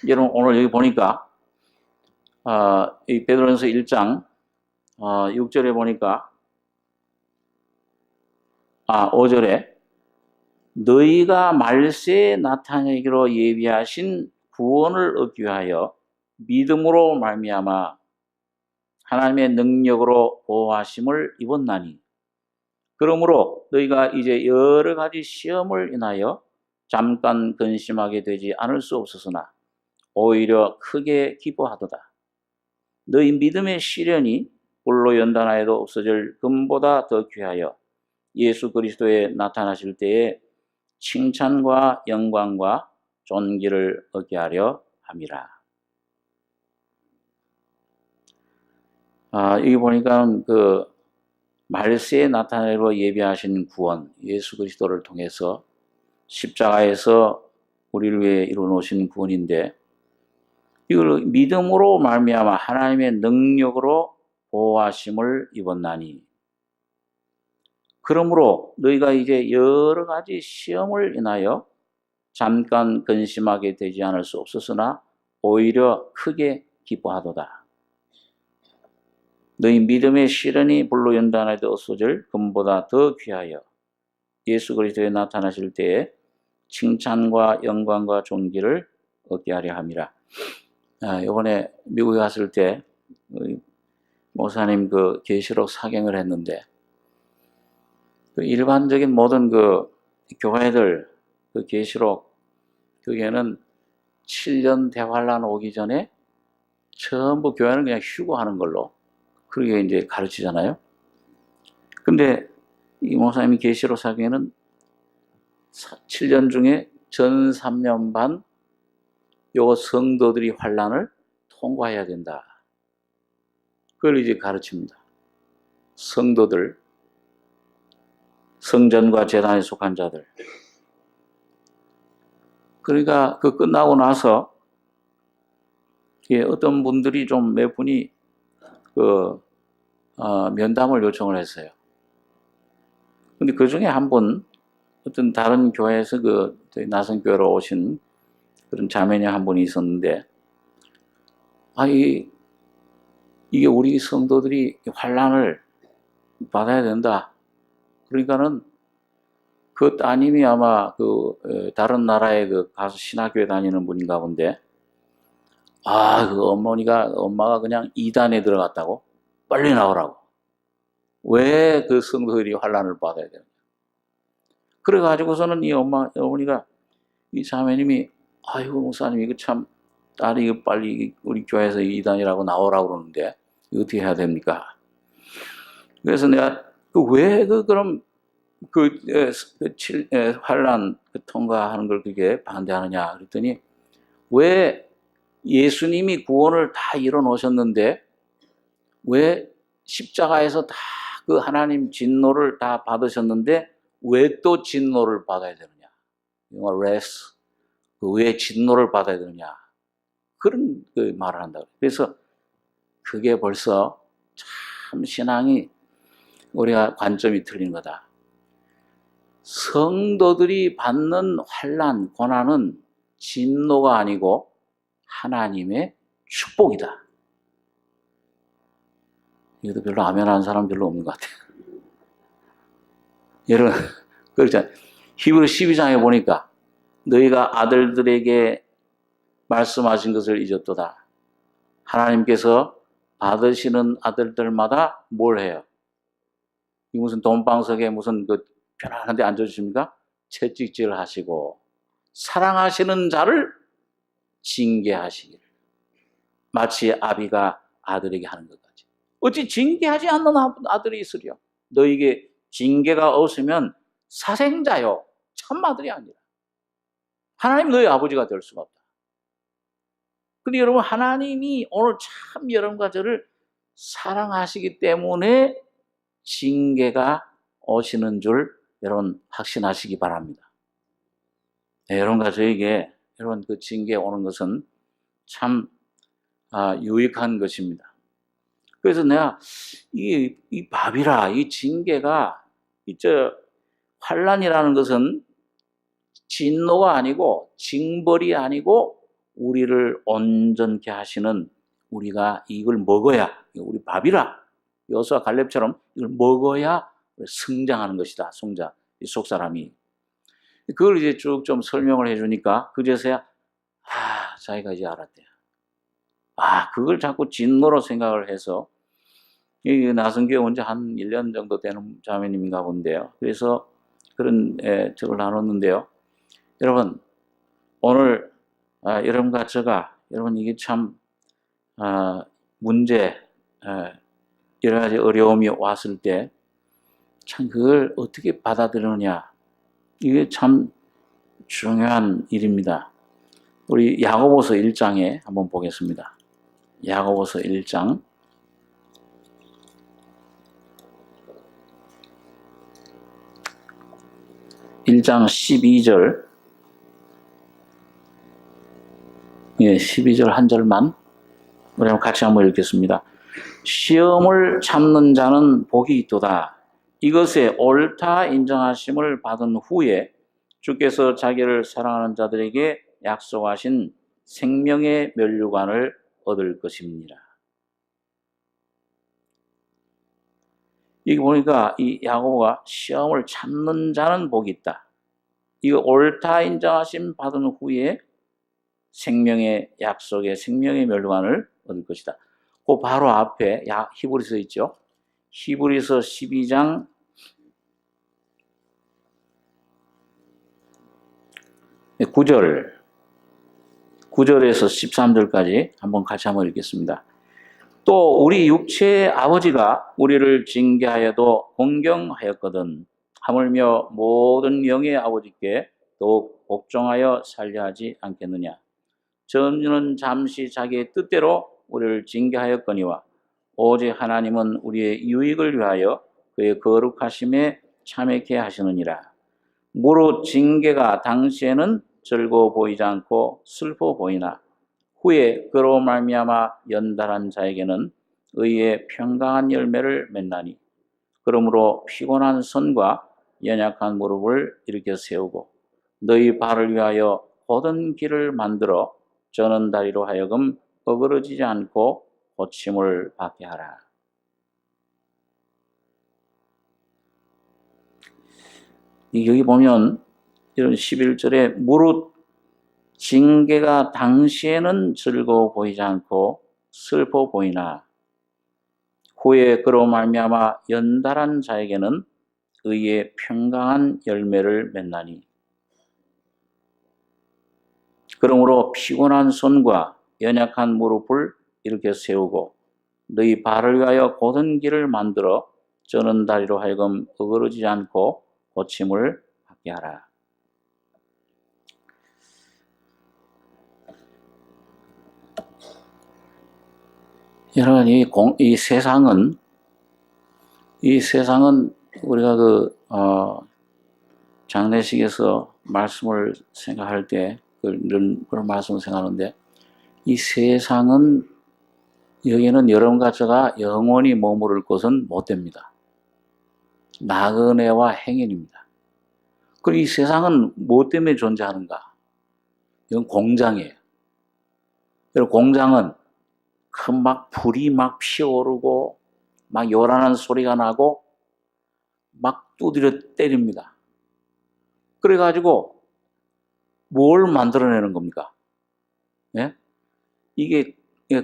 여러분 오늘 여기 보니까 이 베드로전서 1장 6절에 보니까 5절에 너희가 말세에 나타내기로 예비하신 구원을 얻기 위하여 믿음으로 말미암아 하나님의 능력으로 보호하심을 입었나니 그러므로 너희가 이제 여러 가지 시험을 인하여 잠깐 근심하게 되지 않을 수 없었으나 오히려 크게 기뻐하도다. 너희 믿음의 시련이 불로 연단하여도 없어질 금보다 더 귀하여 예수 그리스도에 나타나실 때에 칭찬과 영광과 존귀를 얻게 하려 함이라. 여기 보니까 그 말세에 나타내로 예비하신 구원, 예수 그리스도를 통해서 십자가에서 우리를 위해 이루어 놓으신 구원인데 이걸 믿음으로 말미암아 하나님의 능력으로 보호하심을 입었나니 그러므로 너희가 이제 여러 가지 시험을 인하여 잠깐 근심하게 되지 않을 수 없었으나 오히려 크게 기뻐하도다. 너희 믿음의 시련이 불로 연단하여 없어질 금보다 더 귀하여 예수 그리스도에 나타나실 때에 칭찬과 영광과 존귀를 얻게 하려 함이라. 이번에 미국에 갔을 때 목사님 그 계시록 사경을 했는데 그 일반적인 모든 그 교회들 그 계시록 거기에는 7년 대환란 오기 전에 전부 교회는 그냥 휴거하는 걸로 그렇게 이제 가르치잖아요. 근데 이 목사님이 계시록 사경에는 7년 중에 전 3년 반 요 성도들이 환란을 통과해야 된다. 그걸 이제 가르칩니다. 성도들, 성전과 제단에 속한 자들. 그러니까 그 끝나고 나서 어떤 분들이 좀 몇 분이 면담을 요청을 했어요. 근데 그 중에 한 분, 어떤 다른 교회에서 나선교회로 오신 그런 자매님 한 분이 있었는데, 이게 우리 성도들이 환란을 받아야 된다. 그러니까는 그 따님이 아마 다른 나라에 가서 신학교에 다니는 분인가 본데, 엄마가 그냥 이단에 들어갔다고? 빨리 나오라고. 왜 그 성도들이 환란을 받아야 되느냐. 그래가지고서는 이 어머니가, 이 자매님이, 아이고, 목사님, 이거 참, 딸이 이거 빨리 우리 교회에서 이단이라고 나오라고 그러는데, 이거 어떻게 해야 됩니까? 그래서 내가, 그럼, 환란 통과하는 걸 그게 반대하느냐. 그랬더니, 왜 예수님이 구원을 다 이뤄 놓으셨는데, 왜 십자가에서 다 그 하나님 진노를 다 받으셨는데, 왜 또 진노를 받아야 되느냐. 레스. 왜 진노를 받아야 되느냐. 그런 말을 한다고. 그래서 그게 벌써 참 신앙이 우리가 관점이 틀린 거다. 성도들이 받는 환난, 고난은 진노가 아니고 하나님의 축복이다. 이것도 별로 아멘하는 사람 별로 없는 것 같아요. 여러분, 그렇잖아요. 히브리 12장에 보니까 너희가 아들들에게 말씀하신 것을 잊었도다. 하나님께서 받으시는 아들들마다 뭘 해요? 이 무슨 돈방석에 무슨 편안한 데 앉아주십니까? 채찍질 하시고 사랑하시는 자를 징계하시기를. 마치 아비가 아들에게 하는 것 같이. 어찌 징계하지 않는 아들이 있으랴? 너에게 징계가 없으면 사생자요. 참아들이 아니라. 하나님 너희 아버지가 될 수가 없다. 근데 여러분 하나님이 오늘 참 여러분과 저를 사랑하시기 때문에 징계가 오시는 줄 여러분 확신하시기 바랍니다. 네, 여러분과 저에게 여러분 그 징계 오는 것은 참 유익한 것입니다. 그래서 내가 이 밥이라 이 징계가 환난이라는 것은 진노가 아니고 징벌이 아니고 우리를 온전케 하시는 우리가 이걸 먹어야 우리 밥이라 여호수아 갈렙처럼 이걸 먹어야 성장하는 것이다. 성자 이 속사람이 그걸 이제 쭉 좀 설명을 해주니까 그제서야 자기가 이제 알았대요. 그걸 자꾸 진노로 생각을 해서 이 나선교회 온 지 한 1년 정도 되는 자매님인가 본데요. 그래서 그런 책을 나눴는데요. 여러분 오늘 여러분과 제가 여러분 이게 참 문제 여러 가지 어려움이 왔을 때 참 그걸 어떻게 받아들이느냐 이게 참 중요한 일입니다. 우리 야고보서 1장에 한번 보겠습니다. 야고보서 1장 1장 12절 예, 12절 한 절만 우리 같이 한번 읽겠습니다. 시험을 참는 자는 복이 있도다. 이것에 옳다 인정하심을 받은 후에 주께서 자기를 사랑하는 자들에게 약속하신 생명의 면류관을 얻을 것입니다. 이게 보니까 이 야고보가 시험을 참는 자는 복이 있다. 이거 옳다 인정하심 받은 후에 생명의 약속의 생명의 면류관을 얻을 것이다. 그 바로 앞에 히브리서 있죠. 히브리서 12장 9절에서 13절까지 같이 한번 읽겠습니다. 또 우리 육체의 아버지가 우리를 징계하여도 공경하였거든 하물며 모든 영의 아버지께 더욱 복종하여 살려 하지 않겠느냐. 저는 잠시 자기의 뜻대로 우리를 징계하였거니와 오직 하나님은 우리의 유익을 위하여 그의 거룩하심에 참여케 하시느니라. 무릇 징계가 당시에는 즐거워 보이지 않고 슬퍼 보이나 후에 그로 말미암아 연단한 자에게는 의의 평강한 열매를 맺나니 그러므로 피곤한 손과 연약한 무릎을 일으켜 세우고 너희 발을 위하여 곧은 길을 만들어 저는 다리로 하여금 어그러지지 않고 고침을 받게 하라. 여기 보면 이런 11절에 무릇 징계가 당시에는 즐거워 보이지 않고 슬퍼 보이나 후에 그로 말미암아 연달한 자에게는 의의 평강한 열매를 맺나니 그러므로 피곤한 손과 연약한 무릎을 일으켜 세우고 너희 발을 위하여 곧은 길을 만들어 저는 다리로 하여금 어그러지지 않고 고침을 받게 하라. 여러분, 이 세상은 우리가 장례식에서 말씀을 생각할 때 그런 말씀을 생각하는데 이 세상은 여기는 여러분과 제가 영원히 머무를 곳은 못 됩니다. 나그네와 행인입니다. 그리고 이 세상은 뭐 때문에 존재하는가? 이건 공장이에요. 그리고 공장은 큰 막 불이 막 피어오르고 막 요란한 소리가 나고 막 두드려 때립니다. 그래가지고 뭘 만들어내는 겁니까? 예? 이게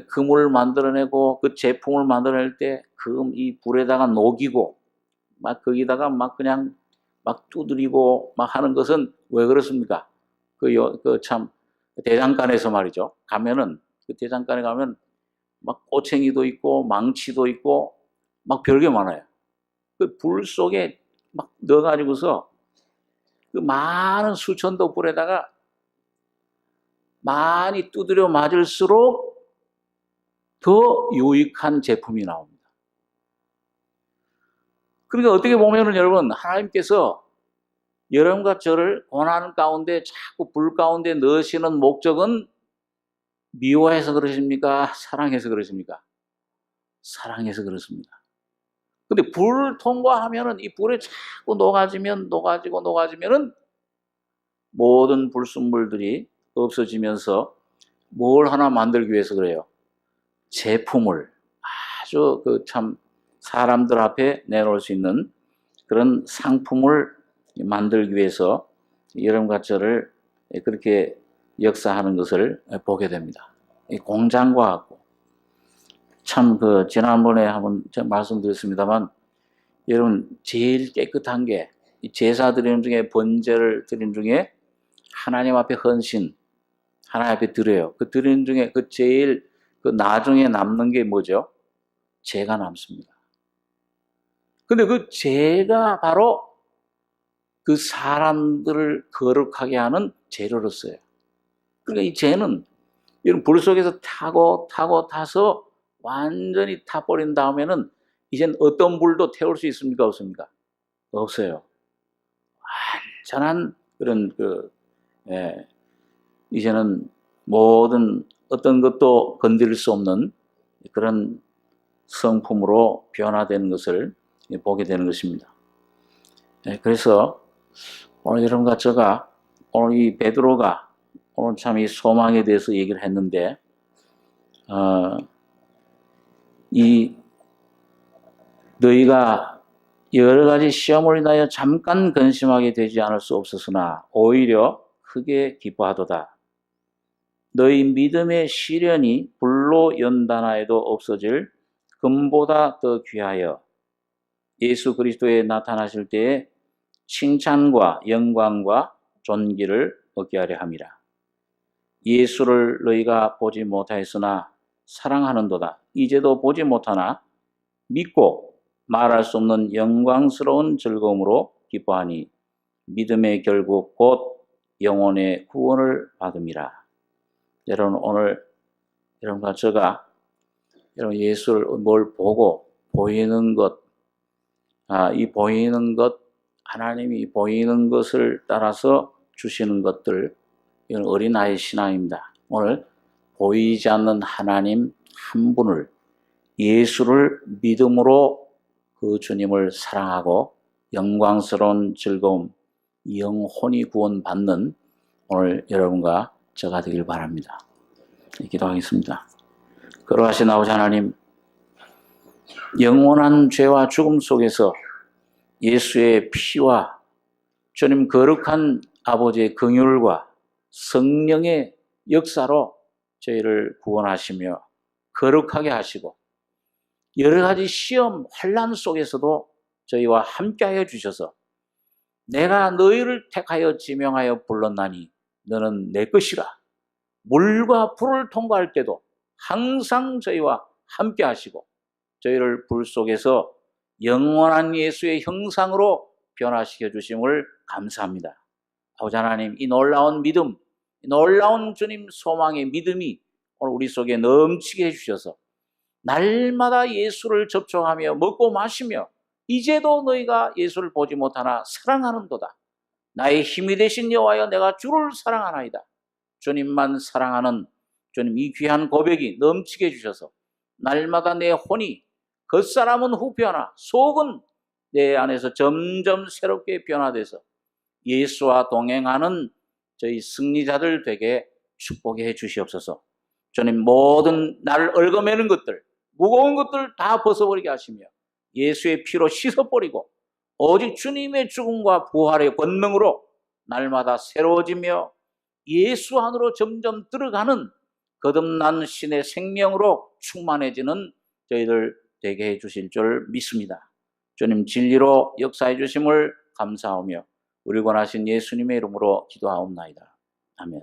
금을 만들어내고 그 제품을 만들어낼 때 이 불에다가 녹이고 막 거기다가 막 그냥 막 두드리고 막 하는 것은 왜 그렇습니까? 참 대장간에서 말이죠. 가면은 그 대장간에 가면 막 꼬챙이도 있고 망치도 있고 막 별게 많아요. 그 불 속에 막 넣어가지고서 그 많은 수천도 불에다가 많이 두드려 맞을수록 더 유익한 제품이 나옵니다. 그러니까 어떻게 보면은 여러분 하나님께서 여러분과 저를 고난 가운데 자꾸 불 가운데 넣으시는 목적은 미워해서 그러십니까? 사랑해서 그러십니까? 사랑해서 그렇습니다. 근데 불을 통과하면은 이 불에 자꾸 녹아지면은 모든 불순물들이 없어지면서 뭘 하나 만들기 위해서 그래요? 제품을 아주 참 사람들 앞에 내놓을 수 있는 그런 상품을 만들기 위해서 여러분과 저를 그렇게 역사하는 것을 보게 됩니다. 공장과 같고 참 지난번에 한번 제가 말씀드렸습니다만 여러분 제일 깨끗한 게 제사 드리는 중에 번제를 드리는 중에 하나님 앞에 헌신 하나님 앞에 드려요. 그 드리는 중에 제일 나중에 남는 게 뭐죠? 죄가 남습니다. 근데 그 죄가 바로 그 사람들을 거룩하게 하는 재료로서요. 그러니까 이 죄는 이런 불 속에서 타서 완전히 타버린 다음에는 이젠 어떤 불도 태울 수 있습니까? 없습니까? 없어요. 완전한 그런 이제는 모든 어떤 것도 건드릴 수 없는 그런 성품으로 변화되는 것을 보게 되는 것입니다. 그래서 오늘 여러분과 제가 오늘 이 베드로가 오늘 참 이 소망에 대해서 얘기를 했는데 이 너희가 여러 가지 시험을 인하여 잠깐 근심하게 되지 않을 수 없었으나 오히려 크게 기뻐하도다. 너희 믿음의 시련이 불로 연단하여도 없어질 금보다 더 귀하여 예수 그리스도에 나타나실 때에 칭찬과 영광과 존귀를 얻게 하려 함이라. 예수를 너희가 보지 못하였으나 사랑하는도다. 이제도 보지 못하나 믿고 말할 수 없는 영광스러운 즐거움으로 기뻐하니 믿음의 결국 곧 영혼의 구원을 받음이라. 여러분 오늘 여러분과 제가 여러분 예수를 뭘 보고 보이는 것, 이 보이는 것, 하나님이 보이는 것을 따라서 주시는 것들, 이건 어린아이 신앙입니다. 오늘 보이지 않는 하나님 한 분을, 예수를 믿음으로 그 주님을 사랑하고 영광스러운 즐거움, 영혼이 구원받는 오늘 여러분과 제가 되길 바랍니다. 기도하겠습니다. 거룩하신 아버지 하나님, 영원한 죄와 죽음 속에서 예수의 피와 주님 거룩한 아버지의 긍휼과 성령의 역사로 저희를 구원하시며 거룩하게 하시고 여러 가지 시험, 환난 속에서도 저희와 함께하여 주셔서 내가 너희를 택하여 지명하여 불렀나니 너는 내 것이라. 물과 불을 통과할 때도 항상 저희와 함께 하시고 저희를 불 속에서 영원한 예수의 형상으로 변화시켜 주심을 감사합니다. 아버지 하나님, 이 놀라운 믿음, 이 놀라운 주님 소망의 믿음이 오늘 우리 속에 넘치게 해주셔서 날마다 예수를 접촉하며 먹고 마시며 이제도 너희가 예수를 보지 못하나 사랑하는도다. 나의 힘이 되신 여호와여, 내가 주를 사랑하나이다. 주님만 사랑하는 주님 이 귀한 고백이 넘치게 해주셔서 날마다 내 혼이 겉사람은 후변화, 속은 내 안에서 점점 새롭게 변화돼서 예수와 동행하는 저희 승리자들 되게 축복해 주시옵소서. 주님 모든 나를 얽어매는 것들, 무거운 것들 다 벗어버리게 하시며 예수의 피로 씻어버리고 오직 주님의 죽음과 부활의 권능으로 날마다 새로워지며 예수 안으로 점점 들어가는 거듭난 신의 생명으로 충만해지는 저희들 되게 해주실 줄 믿습니다. 주님 진리로 역사해 주심을 감사하며 우리 권하신 예수님의 이름으로 기도하옵나이다. 아멘.